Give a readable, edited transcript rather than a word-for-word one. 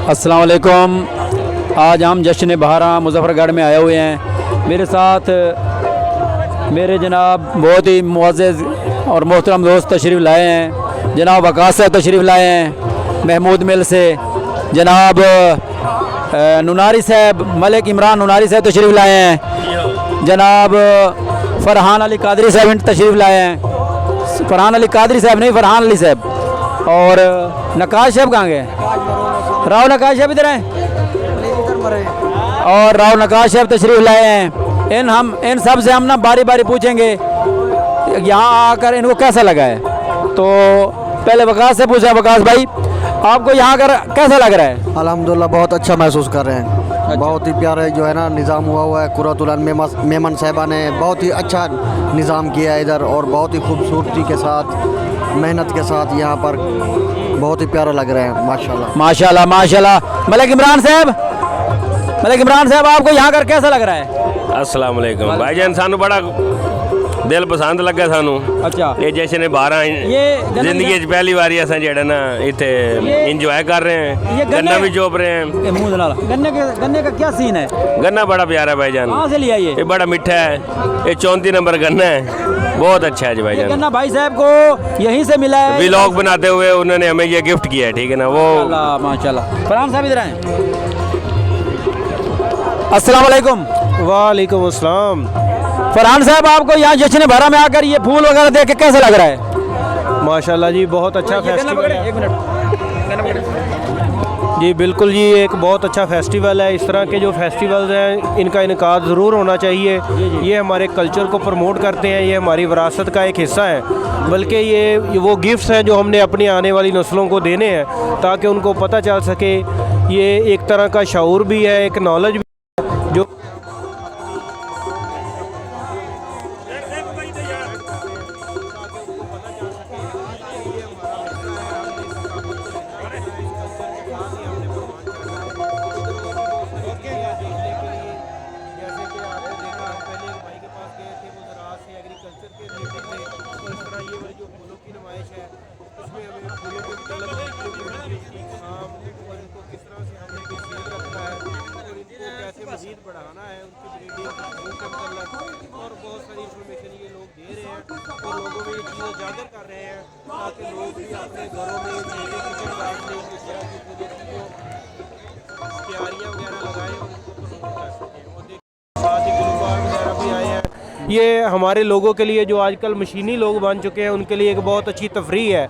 अस्सलाम वालेकुम। आज हम जश्न बहारा मुज़फ़्फ़रगढ़ में आए हुए हैं। मेरे साथ मेरे जनाब बहुत ही मुअज़्ज़ज़ और मोहतरम दोस्त तशरीफ़ लाए हैं। जनाब वक़ास साहब तशरीफ़ लाए हैं महमूद मिल से। जनाब नुनारी साहब मलिक इमरान नुनारी साहब तशरीफ़ लाए हैं। जनाब फ़रहान अली कादरी साहब तशरीफ़ लाए हैं। फ़रहान अली कादरी साहब नहीं, फ़रहान अली साहब। और नकाश साहब कहाँ गए? राव नकाश साहब इधर हैं। और राव नकाश साहब तशरीफ़ लाए हैं। इन सब से हम ना बारी बारी पूछेंगे यहाँ आकर इनको कैसा लगा है। तो पहले वकास से पूछा, वकास भाई आपको यहाँ आकर कैसा लग रहा है? अल्हम्दुलिल्लाह बहुत अच्छा महसूस कर रहे हैं। अच्छा। बहुत ही प्यारे जो है ना निज़ाम हुआ है। कुर्रतुल मेमन साहिबा ने बहुत ही अच्छा निज़ाम किया है इधर, और बहुत ही खूबसूरती के साथ मेहनत के साथ यहाँ पर बहुत ही प्यारा लग रहे हैं। माशाल्लाह माशाल्लाह माशाल्लाह। मलिक इमरान साहब, मलिक इमरान साहब आपको यहाँ कर कैसा लग रहा है? अस्सलाम वालेकुम भाईजान, सानू बड़ा दिल पसंद लगा सानू। अच्छा, ये जश्न बहारा जिंदगी च पहली बारी असा जेड़ा ना इतने इंजॉय कर रहे हैं। गन्ना भी चोप रहे हैं। गन्ने का क्या सीन है? गन्ना बड़ा प्यारा भाईजान, कहाँ से लिया ये? ये बड़ा मीठा है। ये 34 नंबर गन्ना है, बहुत अच्छा है जी भाईजान। गन्ना भाई साहब को यहीं से मिला है। व्लॉग बनाते हुए उन्होंने हमें ये गिफ्ट किया है, ठीक है ना। वो माशाल्लाह। फरहान साहब इधर आए। अस्सलाम वालेकुम। वालेकुम अस्सलाम। फरहान साहब आपको यहाँ जश्न बहारा में आकर ये फूल वगैरह देख के कैसा लग रहा है? माशाल्लाह जी बहुत अच्छा फेस्टिवल है। एक मिनट। जी बिल्कुल जी, एक बहुत अच्छा फेस्टिवल है। इस तरह के जो फेस्टिवल्स हैं इनका इनकाद ज़रूर होना चाहिए। ये हमारे कल्चर को प्रमोट करते हैं, ये हमारी विरासत का एक हिस्सा है। बल्कि ये वो गिफ्ट्स हैं जो हमने अपनी आने वाली नस्लों को देने हैं, ताकि उनको पता चल सके। ये एक तरह का शऊर भी है, एक नॉलेज भी है जो मज़ीद बढ़ाना है, उनकी ब्रीडिंग और बहुत सारी इंफॉर्मेशन ये लोग दे रहे हैं और लोगों में ये चीज़ उजागर कर रहे हैं, ताकि लोग भी अपने घरों में किचन गार्डनिंग इस तरह की तैयारियाँ वगैरह लगाएं और उनको प्रमोट कर सकें। और देखिए साथ ही गुलबाग वगैरह भी आए हैं। ये हमारे लोगों के लिए जो आजकल मशीनी लोग बन चुके हैं उनके लिए एक बहुत अच्छी तफरीह है।